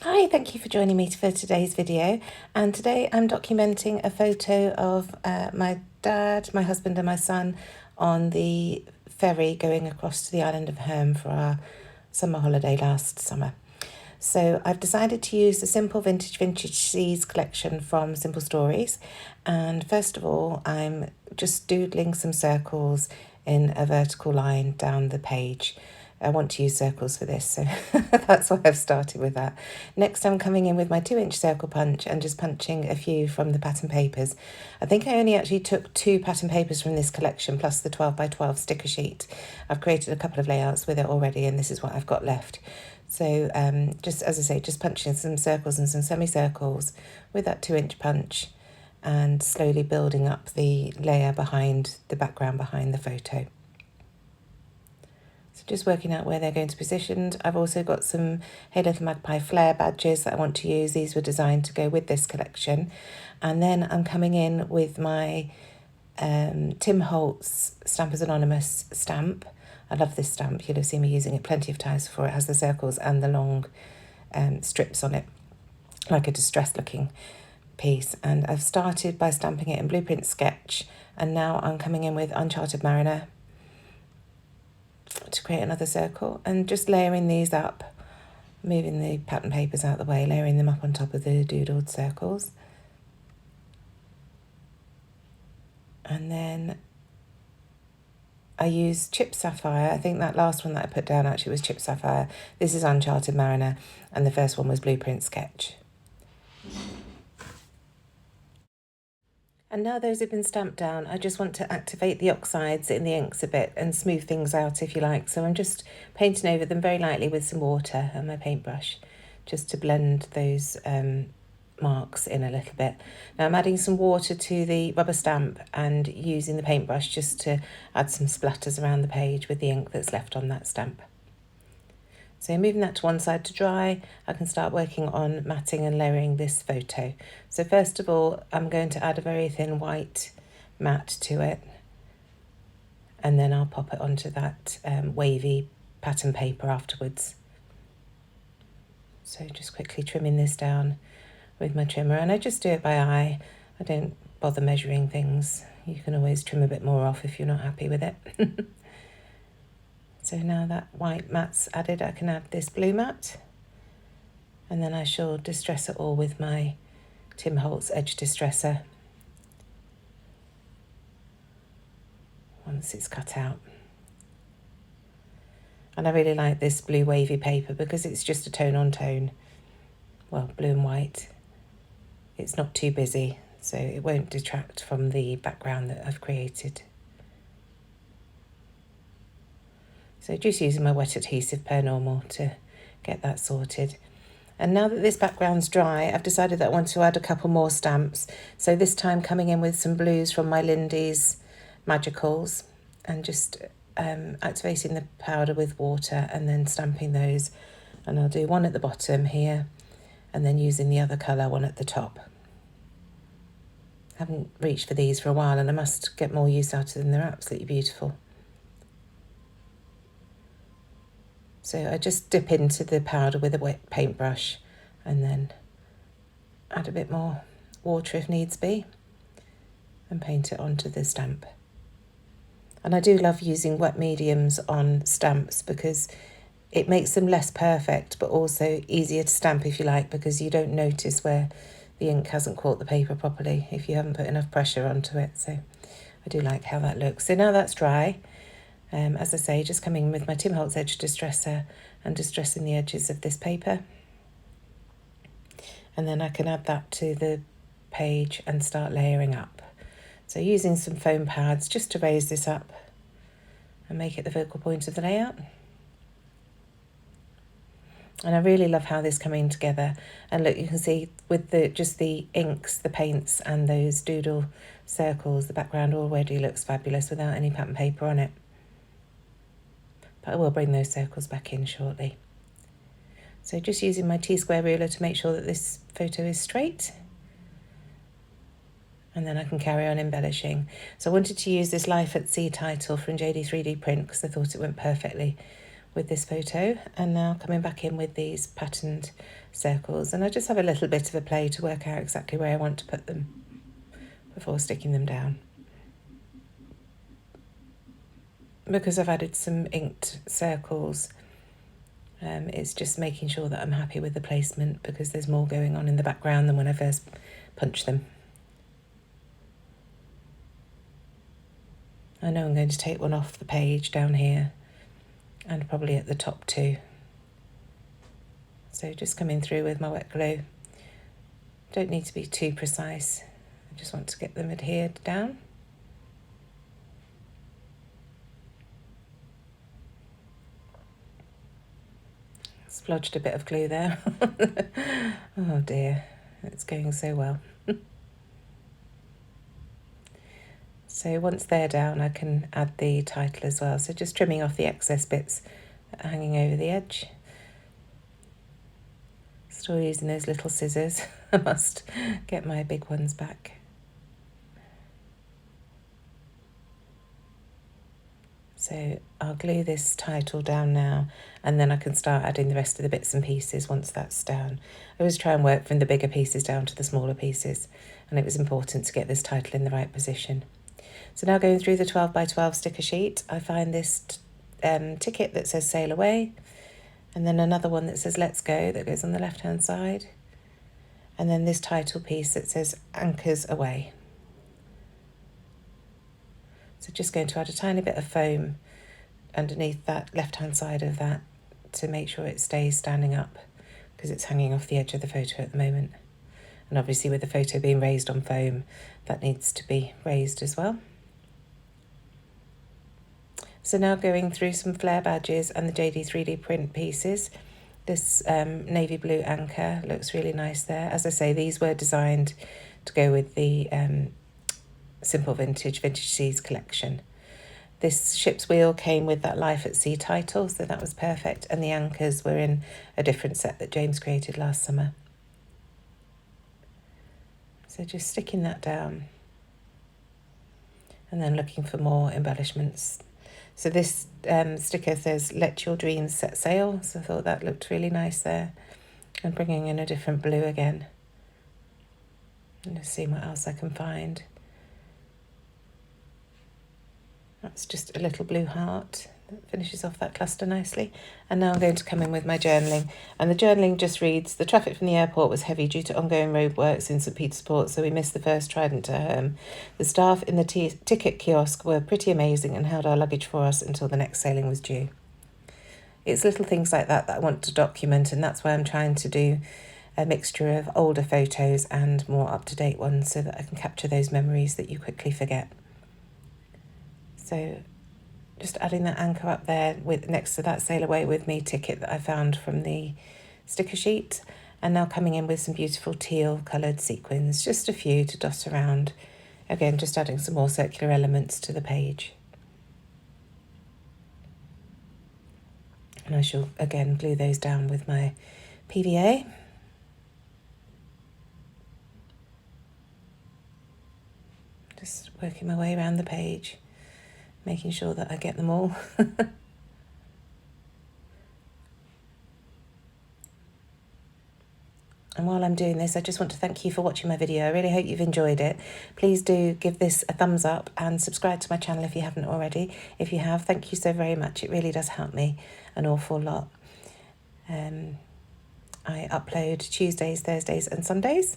Hi, thank you for joining me for today's video. And today I'm documenting a photo of my dad, my husband and my son on the ferry going across to the island of Herm for our summer holiday last summer. So I've decided to use the Simple Vintage Seas collection from Simple Stories. And first of all, I'm just doodling some circles in a vertical line down the page. I want to use circles for this, so that's why I've started with that. Next, I'm coming in with my 2-inch circle punch and just punching a few from the pattern papers. I think I only actually took 2 pattern papers from this collection, plus the 12 by 12 sticker sheet. I've created a couple of layouts with it already, and this is what I've got left. So just, as I say, just punching some circles and some semicircles with that 2-inch punch and slowly building up the layer behind the background behind the photo. So just working out where they're going to be positioned. I've also got some Hey Little Magpie flare badges that I want to use. These were designed to go with this collection. And then I'm coming in with my Tim Holtz Stampers Anonymous stamp. I love this stamp. You'll have seen me using it plenty of times before. It has the circles and the long strips on it, like a distressed looking piece. And I've started by stamping it in Blueprint Sketch, and now I'm coming in with Uncharted Mariner to create another circle and just layering these up, moving the pattern papers out of the way, layering them up on top of the doodled circles. And then I use Chip Sapphire. I think that last one that I put down actually was Chip Sapphire. This is Uncharted Mariner, and the first one was Blueprint Sketch. And now those have been stamped down, I just want to activate the oxides in the inks a bit and smooth things out if you like. So I'm just painting over them very lightly with some water and my paintbrush, just to blend those marks in a little bit. Now I'm adding some water to the rubber stamp and using the paintbrush just to add some splatters around the page with the ink that's left on that stamp. So moving that to one side to dry, I can start working on matting and layering this photo. So first of all, I'm going to add a very thin white matte to it, and then I'll pop it onto that wavy pattern paper afterwards. So just quickly trimming this down with my trimmer, and I just do it by eye. I don't bother measuring things. You can always trim a bit more off if you're not happy with it. So now that white matte's added, I can add this blue matte, and then I shall distress it all with my Tim Holtz edge distresser once it's cut out. And I really like this blue wavy paper because it's just a tone on tone, well, blue and white. It's not too busy, so it won't detract from the background that I've created. So just using my wet adhesive per normal to get that sorted. And now that this background's dry, I've decided that I want to add a couple more stamps. So this time coming in with some blues from my Lindy's Magicals and just activating the powder with water and then stamping those. And I'll do one at the bottom here and then using the other colour, one at the top. I haven't reached for these for a while and I must get more use out of them. They're absolutely beautiful. So I just dip into the powder with a wet paintbrush and then add a bit more water if needs be and paint it onto the stamp. And I do love using wet mediums on stamps because it makes them less perfect but also easier to stamp if you like, because you don't notice where the ink hasn't caught the paper properly if you haven't put enough pressure onto it. So I do like how that looks. So now that's dry. As I say, just coming in with my Tim Holtz edge distresser and distressing the edges of this paper. And then I can add that to the page and start layering up. So using some foam pads just to raise this up and make it the focal point of the layout. And I really love how this is coming together. And look, you can see with just the inks, the paints and those doodle circles, the background already looks fabulous without any pattern paper on it. But I will bring those circles back in shortly. So just using my T-square ruler to make sure that this photo is straight. And then I can carry on embellishing. So I wanted to use this Life at Sea title from JD3D print because I thought it went perfectly with this photo, and now coming back in with these patterned circles, and I just have a little bit of a play to work out exactly where I want to put them before sticking them down. Because I've added some inked circles, it's just making sure that I'm happy with the placement, because there's more going on in the background than when I first punched them. I know I'm going to take one off the page down here and probably at the top too. So just coming through with my wet glue. Don't need to be too precise. I just want to get them adhered down. Splodged a bit of glue there. Oh dear, it's going so well. So once they're down, I can add the title as well. So just trimming off the excess bits that are hanging over the edge. Still using those little scissors. I must get my big ones back. So I'll glue this title down now, and then I can start adding the rest of the bits and pieces once that's down. I always try and work from the bigger pieces down to the smaller pieces, and it was important to get this title in the right position. So now going through the 12 by 12 sticker sheet, I find this ticket that says Sail Away, and then another one that says Let's Go that goes on the left hand side, and then this title piece that says Anchors Away. So just going to add a tiny bit of foam underneath that left hand side of that to make sure it stays standing up, because it's hanging off the edge of the photo at the moment. And obviously with the photo being raised on foam, that needs to be raised as well. So now going through some flare badges and the JD 3D print pieces. This navy blue anchor looks really nice there. As I say, these were designed to go with the Simple Vintage Seas collection. This ship's wheel came with that Life at Sea title, so that was perfect. And the anchors were in a different set that James created last summer. So just sticking that down. And then looking for more embellishments. So this sticker says, Let Your Dreams Set Sail. So I thought that looked really nice there. And bringing in a different blue again. And just seeing what else I can find. That's just a little blue heart that finishes off that cluster nicely. And now I'm going to come in with my journaling. And the journaling just reads, the traffic from the airport was heavy due to ongoing roadworks in St Peter's Port, so we missed the first Trident to Herm. The staff in the ticket kiosk were pretty amazing and held our luggage for us until the next sailing was due. It's little things like that that I want to document, and that's why I'm trying to do a mixture of older photos and more up-to-date ones so that I can capture those memories that you quickly forget. So just adding that anchor up there with next to that Sail Away With Me ticket that I found from the sticker sheet, and now coming in with some beautiful teal coloured sequins, just a few to dot around. Again, just adding some more circular elements to the page. And I shall again glue those down with my PVA. Just working my way around the page, making sure that I get them all. And while I'm doing this, I just want to thank you for watching my video. I really hope you've enjoyed it. Please do give this a thumbs up and subscribe to my channel if you haven't already. If you have, thank you so very much. It really does help me an awful lot. I upload Tuesdays, Thursdays and Sundays.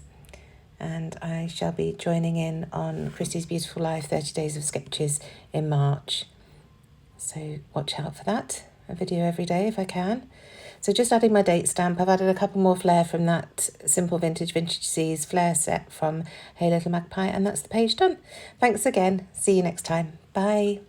And I shall be joining in on Christie's Beautiful Life 30 Days of Sketches in March. So watch out for that. A video every day if I can. So just adding my date stamp. I've added a couple more flare from that Simple Vintage Seas flare set from Hey Little Magpie, and that's the page done. Thanks again. See you next time. Bye.